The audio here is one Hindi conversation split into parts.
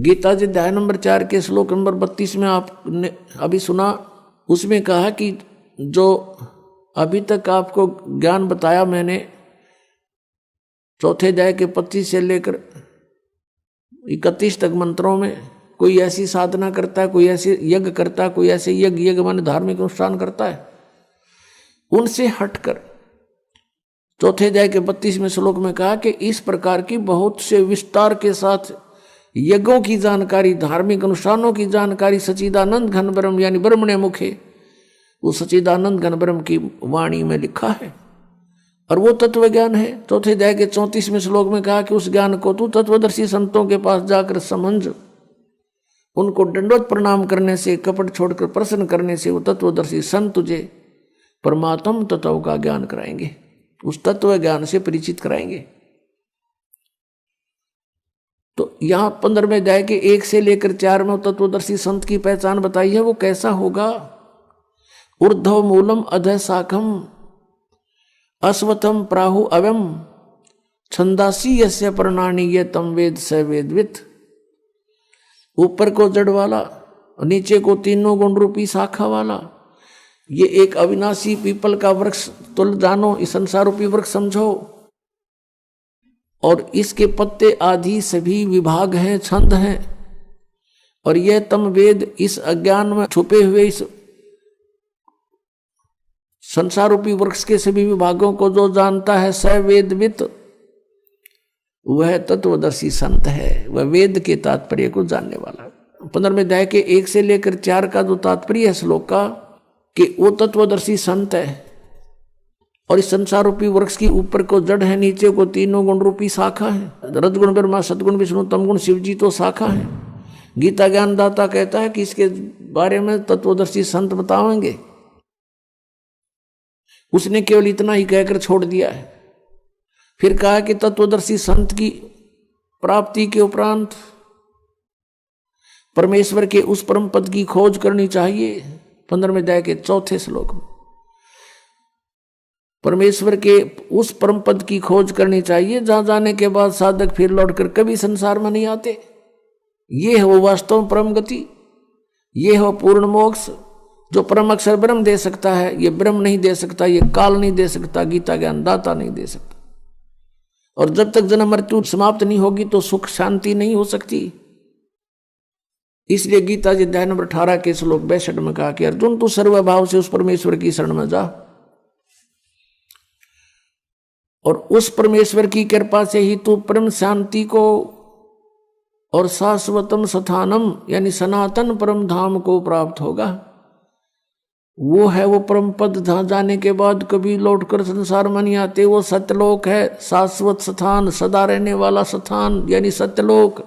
गीता जी अध्याय नंबर 4 के श्लोक नंबर 32 में आपने अभी सुना, उसमें कहा कि जो अभी तक आपको ज्ञान बताया मैंने, चौथे अध्याय के 25 से लेकर 31 तक मंत्रों में, कोई ऐसी साधना करता है, कोई ऐसे यज्ञ करता है, कोई ऐसे यज्ञ माने धार्मिक अनुष्ठान करता है, उनसे हटकर चौथे अध्याय के 32वें श्लोक में कहा कि इस प्रकार की बहुत से विस्तार के साथ यज्ञों की जानकारी, धार्मिक अनुष्ठानों की जानकारी सच्चिदानंद घन ब्रह्म यानी ब्रह्मण्य मुखे, वो सच्चिदानंद घन ब्रह्म की वाणी में लिखा है और वो तत्व ज्ञान है। चौथे अध्याय के 34वें श्लोक में कहा कि उस ज्ञान को तू तत्वदर्शी संतों के पास जाकर समझ, उनको दंडवत प्रणाम करने से, कपट छोड़कर प्रश्न करने से वो तत्वदर्शी संत तुझे परमात्म तत्व का ज्ञान कराएंगे, उस तत्व ज्ञान से परिचित कराएंगे। तो यहां 15वें अध्याय के 1 से लेकर 4 में तत्वदर्शी संत की पहचान बताई है। वो कैसा होगा? ऊर्ध्व मूलम अधः शाखम अश्वत्थम प्राहु अव्यम छंदासी यस्य प्रणानी ये तम वेद स वेदवित। ऊपर को जड़ वाला, नीचे को तीनों गुण रूपी शाखा वाला, ये एक अविनाशी पीपल का वृक्ष तुल जानो, इस संसार रूपी वृक्ष समझो, और इसके पत्ते आदि सभी विभाग हैं, छंद हैं, और यह तम वेद इस अज्ञान में छुपे हुए इस संसार रूपी वृक्ष के सभी विभागों को जो जानता है, स वेदवित, वह तत्वदर्शी संत है, वह वेद के तात्पर्य को जानने वाला। 15वें अध्याय के 1 से लेकर 4 का जो तात्पर्य है श्लोक का, कि वो तत्वदर्शी संत है और इस संसार रूपी वृक्ष की ऊपर को जड़ है, नीचे को तीनों गुण रूपी शाखा है। रजगुण ब्रह्मा, सदगुण विष्णु, तमगुण शिव जी तो शाखा है। गीता ज्ञानदाता कहता है कि इसके बारे में तत्वदर्शी संत बताएंगे। उसने केवल इतना ही कहकर छोड़ दिया है। फिर कहा कि तत्वदर्शी संत की प्राप्ति के उपरांत परमेश्वर के उस परम पद की खोज करनी चाहिए। 15वें अध्याय के 4 श्लोक में परमेश्वर के उस परम पद की खोज करनी चाहिए, जहां जाने के बाद साधक फिर लौटकर कभी संसार में नहीं आते। ये है वो वास्तव परम गति, ये है पूर्ण मोक्ष जो परम अक्षर ब्रह्म दे सकता है। ये ब्रह्म नहीं दे सकता, ये काल नहीं दे सकता, गीता ज्ञान दाता नहीं दे सकता। और जब तक जन्म मृत्यु समाप्त नहीं होगी तो सुख शांति नहीं हो सकती। इसलिए गीता जी अध्याय नंबर 18 के श्लोक 62 में कहा कि अर्जुन तू सर्वभाव से उस परमेश्वर की शरण में जा, और उस परमेश्वर की कृपा से ही तू परम शांति को और शाश्वतम स्थानम यानी सनातन परम धाम को प्राप्त होगा। वो है वो परम पद जहां जाने के बाद कभी लौटकर संसार में नहीं आते। वो सत्यलोक है, शाश्वत स्थान, सदा रहने वाला स्थान यानी सत्यलोक।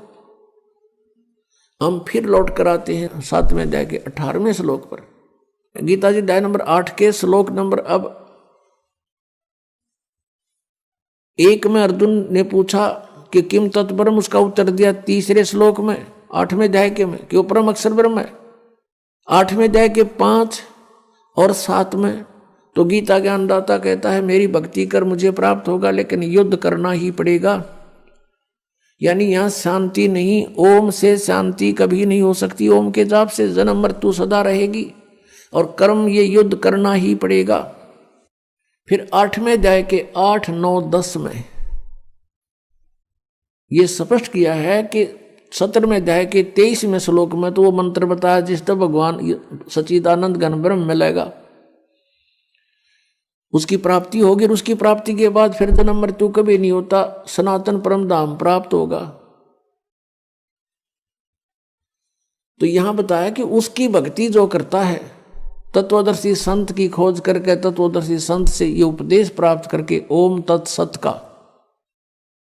हम फिर लौट कर आते हैं 7वें अध्याय के 18वें श्लोक पर। गीता जी अध्याय नंबर 8 के श्लोक नंबर अब 1 में अर्जुन ने पूछा कि किम तत्परम, उसका उत्तर दिया 3रे श्लोक में 8वें अध्याय के में कि वो परम अक्षर ब्रह्म है। 8वें अध्याय के 5 और 7 में तो गीता ज्ञानदाता कहता है मेरी भक्ति कर मुझे प्राप्त होगा, लेकिन युद्ध करना ही पड़ेगा। यानी यहां शांति नहीं, ओम से शांति कभी नहीं हो सकती। ओम के जाप से जन्म मृत्यु सदा रहेगी और कर्म ये युद्ध करना ही पड़ेगा। फिर 8वें अध्याय के 8, 9, 10 में ये स्पष्ट किया है कि 17वें अध्याय के 23वें श्लोक में तो वो मंत्र बताया जिस तब भगवान सच्चिदानंद घन ब्रह्म मिलेगा, उसकी प्राप्ति होगी। और उसकी प्राप्ति के बाद फिर जन्म मृत्यु कभी नहीं होता, सनातन परम धाम प्राप्त होगा। तो यहां बताया कि उसकी भक्ति जो करता है, तत्वदर्शी संत की खोज करके, तत्वदर्शी संत से ये उपदेश प्राप्त करके, ओम तत्सत का,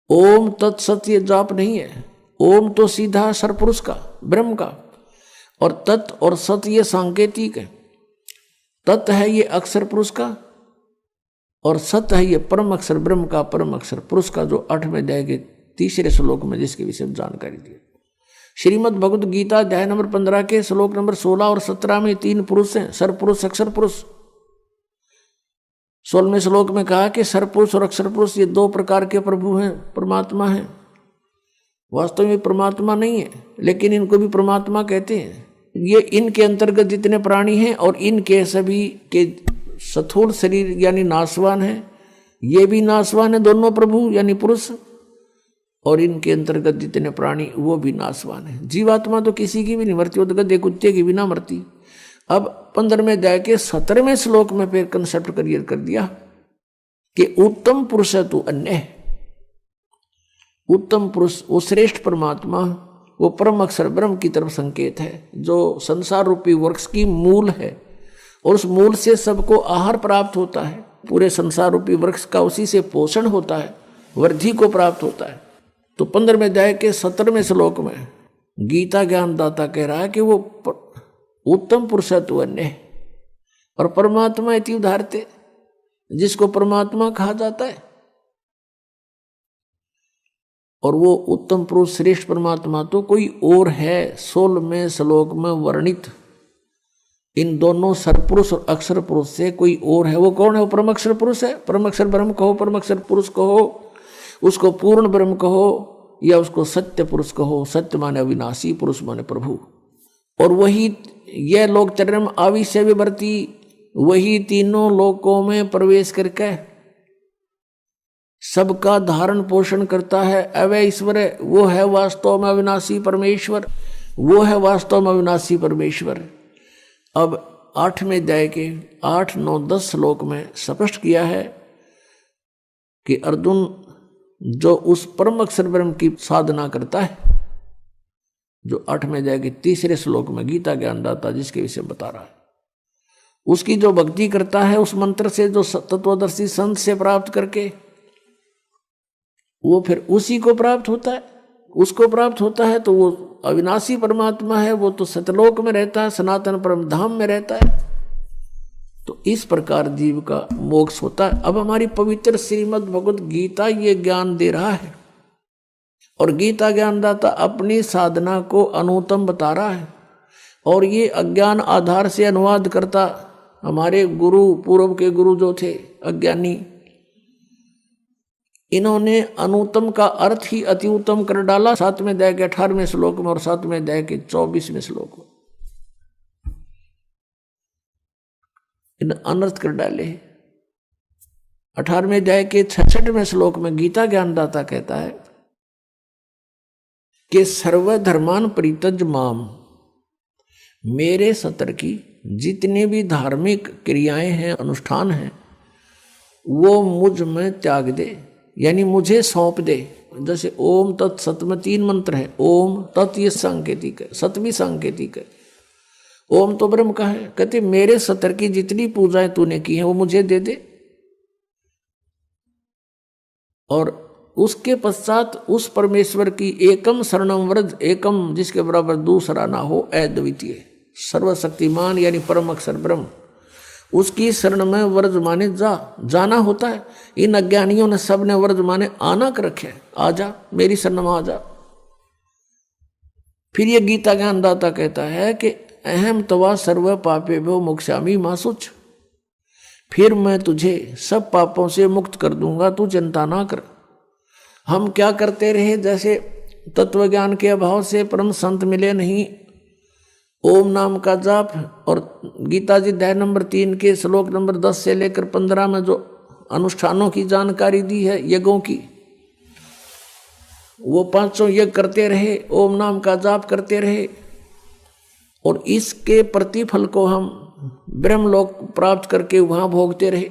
ओम तत्सत ये जाप नहीं है। ओम तो सीधा सरपुरुष का, ब्रह्म का, और तत् और सत ये सांकेतिक है। तत् है ये अक्षर पुरुष का और सत है ये परम अक्षर ब्रह्म का, परम अक्षर पुरुष का, जो 8वें अध्याय के 3रे श्लोक में जिसके विषय में जानकारी दी। श्रीमद् भगवद गीता अध्याय नंबर 15 के श्लोक नंबर 16 और 17 में 3 पुरुष हैं, सरपुरुष अक्षर पुरुष। 16वें श्लोक में कहा कि सरपुरुष और अक्षर पुरुष ये 2 प्रकार के प्रभु हैं, परमात्मा हैं। वास्तव में परमात्मा नहीं है, लेकिन इनको भी परमात्मा कहते हैं। ये इनके अंतर्गत जितने प्राणी हैं और इनके सभी के स्थूल शरीर यानी नाशवान है, ये भी नाशवान है दोनों प्रभु यानी पुरुष, और इनके अंतर्गत जितने प्राणी वो भी नाशवान है। जीवात्मा तो किसी की भी नहीं मरती, वो तो गधे कुत्ते की भी ना मरती। अब 15वें अध्याय के 17वें श्लोक में फिर कंसेप्ट क्लियर कर दिया कि उत्तम पुरुष है तू अन्य है। उत्तम पुरुष वो श्रेष्ठ परमात्मा, वो परम अक्षर ब्रह्म की तरफ संकेत है, जो संसार रूपी वृक्ष की मूल है, और उस मूल से सबको आहार प्राप्त होता है। पूरे संसार रूपी वृक्ष का उसी से पोषण होता है, वृद्धि को प्राप्त होता है। तो 15वें अध्याय के 17वें श्लोक में गीता ज्ञानदाता कह रहा है कि वो उत्तम पुरुष है तू अन्य है, और परमात्मा इति उदाहरते, जिसको परमात्मा कहा जाता है। और वो उत्तम पुरुष श्रेष्ठ परमात्मा तो कोई और है 16वें श्लोक में वर्णित इन दोनों सरपुरुष और अक्षर पुरुष से कोई और है। वो कौन है? वो परम अक्षर पुरुष है। परम अक्षर ब्रह्म कहो, परम अक्षर पुरुष कहो, उसको पूर्ण ब्रह्म कहो, या उसको सत्य पुरुष कहो। सत्य माने अविनाशी, पुरुष माने प्रभु। और वही यह लोक चरम आविष्य विवर्ती, वही तीनों लोकों में प्रवेश करके सबका धारण पोषण करता है। अवय ईश्वर, वो है वास्तव में अविनाशी परमेश्वर, वो है वास्तव में अविनाशी परमेश्वर। अब 8वें अध्याय के 8, 9, 10 श्लोक में स्पष्ट किया है कि अर्जुन जो उस परम अक्षर ब्रह्म की साधना करता है, जो 8वें अध्याय के 3 श्लोक में गीता ज्ञानदाता जिसके विषय बता रहा है, उसकी जो भक्ति करता है उस मंत्र से, जो तत्वदर्शी संत से प्राप्त करके, वो फिर उसी को प्राप्त होता है। उसको प्राप्त होता है तो वो अविनाशी परमात्मा है, वो तो सतलोक में रहता है, सनातन परम धाम में रहता है। तो इस प्रकार जीव का मोक्ष होता है। अब हमारी पवित्र श्रीमद् भगवद गीता ये ज्ञान दे रहा है, और गीता ज्ञानदाता अपनी साधना को अनुत्तम बता रहा है, और ये अज्ञान आधार से अनुवाद करता हमारे गुरु, पूर्व के गुरु जो थे अज्ञानी, इन्होंने अनुत्तम का अर्थ ही अति उत्तम कर डाला 7वें अध्याय के 18वें श्लोक में और 7वें अध्याय के 24वें श्लोक में। इन अनर्थ कर डाले। 18वें अध्याय के 66वें श्लोक में गीता ज्ञानदाता कहता है कि सर्वधर्मान परित्यज माम, मेरे सतर की जितनी भी धार्मिक क्रियाएं हैं, अनुष्ठान हैं, वो मुझ में त्याग दे, यानी मुझे सौंप दे। जैसे ओम तत् सत में 3 मंत्र है। ओम तत् ये सांकेतिक है, सत भी सांकेतिक है। ओम तो ब्रह्म का है। कहते मेरे सतर की जितनी पूजाएं तूने की हैं वो मुझे दे दे, और उसके पश्चात उस परमेश्वर की एकम शरणम व्रज, एकम जिसके बराबर दूसरा ना हो, अद्वितीय सर्वशक्तिमान यानी परम अक्षर ब्रह्म, उसकी शरण में व्रज माने जाना होता है। इन अज्ञानियों ने सब ने व्रज माने आना कर रखे, आजा मेरी शरण में आजा। फिर ये गीता ज्ञानदाता कहता है कि अहम तवा सर्व पापेभ्यो मोक्षामि मा शुच, फिर मैं तुझे सब पापों से मुक्त कर दूंगा, तू चिंता ना कर। हम क्या करते रहे, जैसे तत्व ज्ञान के अभाव से परम संत मिले नहीं, ओम नाम का जाप, और गीता जी अध्याय नंबर 3 के श्लोक नंबर 10 से लेकर 15 में जो अनुष्ठानों की जानकारी दी है, यज्ञों की, वो 500 यज्ञ करते रहे, ओम नाम का जाप करते रहे, और इसके प्रतिफल को हम ब्रह्मलोक प्राप्त करके वहां भोगते रहे।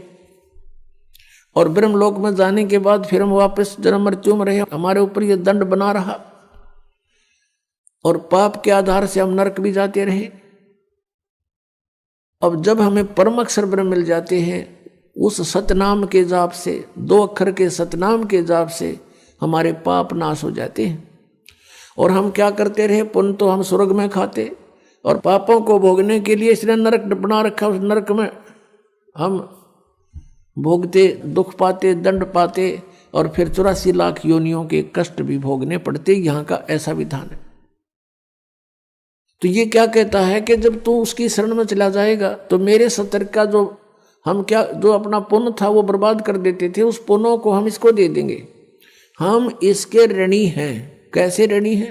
और ब्रह्मलोक में जाने के बाद फिर हम वापस जन्म मृत्यु में रहे, हमारे ऊपर यह दंड बना रहा, और पाप के आधार से हम नरक भी जाते रहे। अब जब हमें परम अक्षर ब्रह्म मिल जाते हैं, उस सतनाम के जाप से, 2 अक्षर के सतनाम के जाप से हमारे पाप नाश हो जाते हैं। और हम क्या करते रहे, पुण्य तो हम स्वर्ग में खाते, और पापों को भोगने के लिए इसने नरक बना रखा, उस नरक में हम भोगते, दुख पाते, दंड पाते, और फिर 84 लाख योनियों के कष्ट भी भोगने पड़ते। यहाँ का ऐसा विधान है। तो ये क्या कहता है कि जब तू उसकी शरण में चला जाएगा तो मेरे सतर का जो हम क्या जो अपना पुण्य था वो बर्बाद कर देते थे, उस पुण्यों को हम इसको दे देंगे। हम इसके ऋणी हैं, कैसे ऋणी है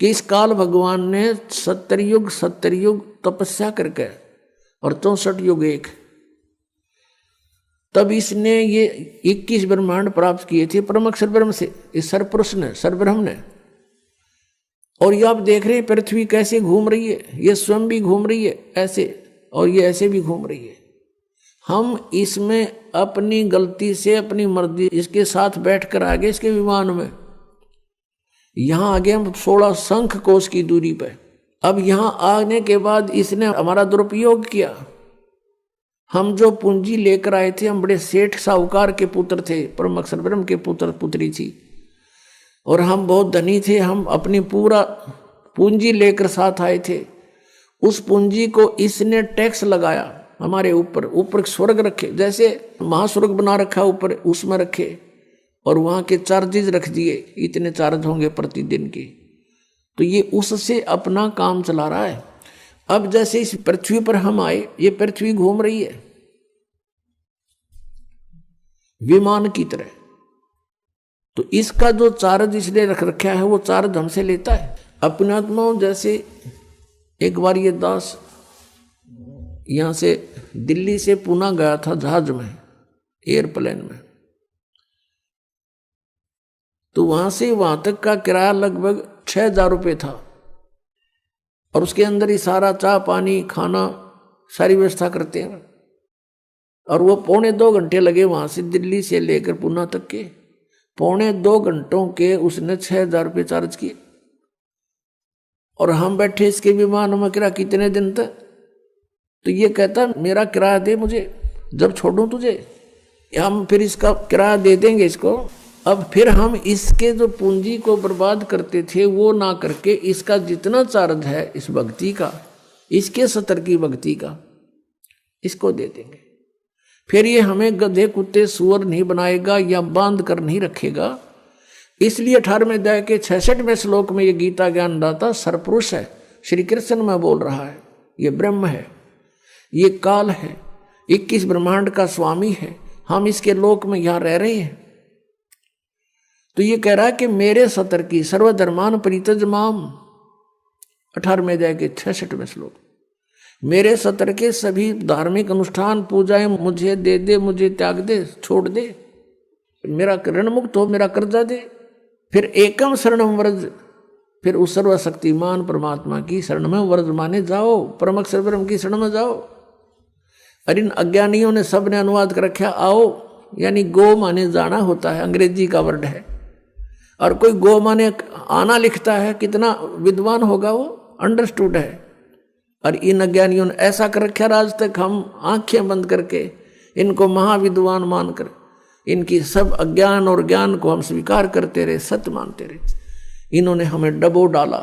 कि इस काल भगवान ने 70 युग तपस्या करके और 64 युग एक, तब इसने ये 21 ब्रह्मांड प्राप्त किए थे परम अक्षर ब्रह्म से, इस सरपुरुष ने, सरब्रह्म ने। और ये आप देख रहे हैं पृथ्वी कैसे घूम रही है, ये स्वयं भी घूम रही है ऐसे, और ये ऐसे भी घूम रही है। हम इसमें अपनी गलती से, अपनी मर्जी इसके साथ बैठकर आ गए इसके विमान में। यहां आ गए हम 16 शंख कोश की दूरी पे। अब यहां आने के बाद इसने हमारा दुरुपयोग किया। हम जो पूंजी लेकर आए थे, हम बड़े सेठ साहूकार के पुत्र थे, परम अक्षर ब्रह्म के पुत्र पुत्री थी, और हम बहुत धनी थे। हम अपनी पूरा पूंजी लेकर साथ आए थे। उस पूंजी को इसने टैक्स लगाया हमारे ऊपर। ऊपर स्वर्ग रखे, जैसे महास्वर्ग बना रखा ऊपर, उसमें रखे, और वहां के चार्जेज रख दिए, इतने चार्ज होंगे प्रतिदिन के। तो ये उससे अपना काम चला रहा है। अब जैसे इस पृथ्वी पर हम आए, ये पृथ्वी घूम रही है विमान की तरह। तो इसका जो चार्ज इसने रख रखा है वो चार्ज हमसे लेता है। अपने आत्माओं, जैसे एक बार ये दास यहां से दिल्ली से पुणे गया था जहाज में, एयरप्लेन में, तो वहां से वहां तक का किराया लगभग 6,000 रुपये था, और उसके अंदर ही सारा चाय पानी खाना सारी व्यवस्था करते हैं। और वो 2.25 घंटे लगे वहां से दिल्ली से लेकर पुणे तक के। 2.25 घंटों के उसने 6,000 रुपये चार्ज किए। और हम बैठे इसके विमान में, किराया कितने दिन तक? तो ये कहता मेरा किराया दे मुझे, जब छोड़ूं तुझे। हम फिर इसका किराया दे देंगे इसको। अब फिर हम इसके जो पूंजी को बर्बाद करते थे वो ना करके इसका जितना चार्ज है इस भक्ति का, इसके 70 की भक्ति का, इसको दे देंगे। फिर ये हमें गधे कुत्ते सुअर नहीं बनाएगा या बांध कर नहीं रखेगा। इसलिए 18वें अध्याय के 66वें श्लोक में ये गीता ज्ञानदाता सरपुरुष है, श्री कृष्ण में बोल रहा है। ये ब्रह्म है, ये काल है, 21 ब्रह्मांड का स्वामी है। हम इसके लोक में यहां रह रहे हैं। तो ये कह रहा है कि मेरे 70 की सर्वधर्मान परित्यज माम, 18वें अध्याय के 66वें श्लोक, मेरे 70 के सभी धार्मिक अनुष्ठान पूजाएं मुझे दे दे, मुझे त्याग दे, छोड़ दे, मेरा ऋण मुक्त हो, मेरा कर्जा दे। फिर एकम शरणम व्रज, फिर उस सर्वशक्तिमान परमात्मा की शरण में व्रज माने जाओ, परम अक्षर ब्रह्म की शरण में जाओ। और इन अज्ञानियों ने सब ने अनुवाद कर रखा आओ, यानी गो माने जाना होता है, अंग्रेजी का वर्ड है। और कोई गो माने आना लिखता है, कितना विद्वान होगा वो, अंडरस्टूड है। और इन अज्ञानियों ने ऐसा कर रखा, आज तक हम आंखें बंद करके इनको महाविद्वान मानकर इनकी सब अज्ञान और ज्ञान को हम स्वीकार करते रहे, सत्य मानते रहे। इन्होंने हमें डबो डाला।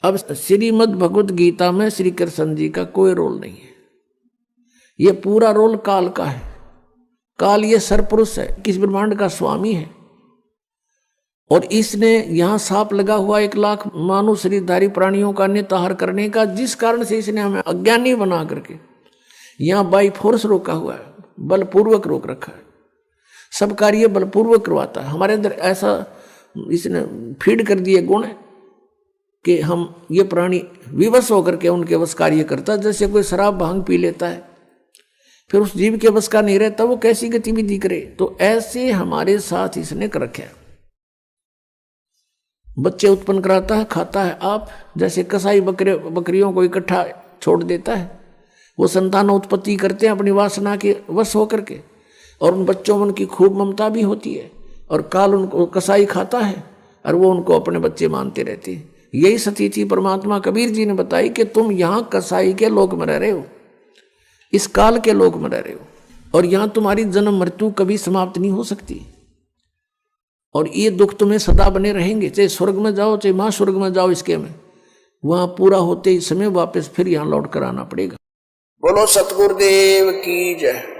अब श्रीमद् भगवत गीता में श्री कृष्ण जी का कोई रोल नहीं है, ये पूरा रोल काल का है। काल ये सरपुरुष है, किस ब्रह्मांड का स्वामी है। और इसने यहां सांप लगा हुआ 1 लाख मानव शरीरधारी प्राणियों का निताहार करने का, जिस कारण से इसने हमें अज्ञानी बना करके यहां बाई फोर्स रोका हुआ है, बलपूर्वक रोक रखा है। सब कार्य बलपूर्वक करवाता है। हमारे अंदर ऐसा इसने फीड कर दिए गुण कि हम ये प्राणी विवश होकर के उनके वश कार्य करता। जैसे कोई शराब भांग पी लेता है, फिर उस जीव के वश का नहीं रहता, वो कैसी गतिविधि करे। तो ऐसे हमारे साथ इसने कर रखा है। बच्चे उत्पन्न कराता है, खाता है। आप जैसे कसाई बकरियों को इकट्ठा छोड़ देता है, वो संतान उत्पत्ति करते हैं अपनी वासना के वश होकर के, और उन बच्चों में उनकी खूब ममता भी होती है। और काल उनको कसाई खाता है और वो उनको अपने बच्चे मानते रहते हैं। यही स्थिति परमात्मा कबीर जी ने बताई कि तुम यहाँ कसाई के लोक में रह रहे हो, इस काल के लोक में रह रहे हो, और यहाँ तुम्हारी जन्म मृत्यु कभी समाप्त नहीं हो सकती। और ये दुख तुम्हें सदा बने रहेंगे, चाहे स्वर्ग में जाओ चाहे महास्वर्ग में जाओ, इसके में वहां पूरा होते ही समय वापस फिर यहाँ लौट कर आना पड़ेगा। बोलो सतगुरुदेव की जय।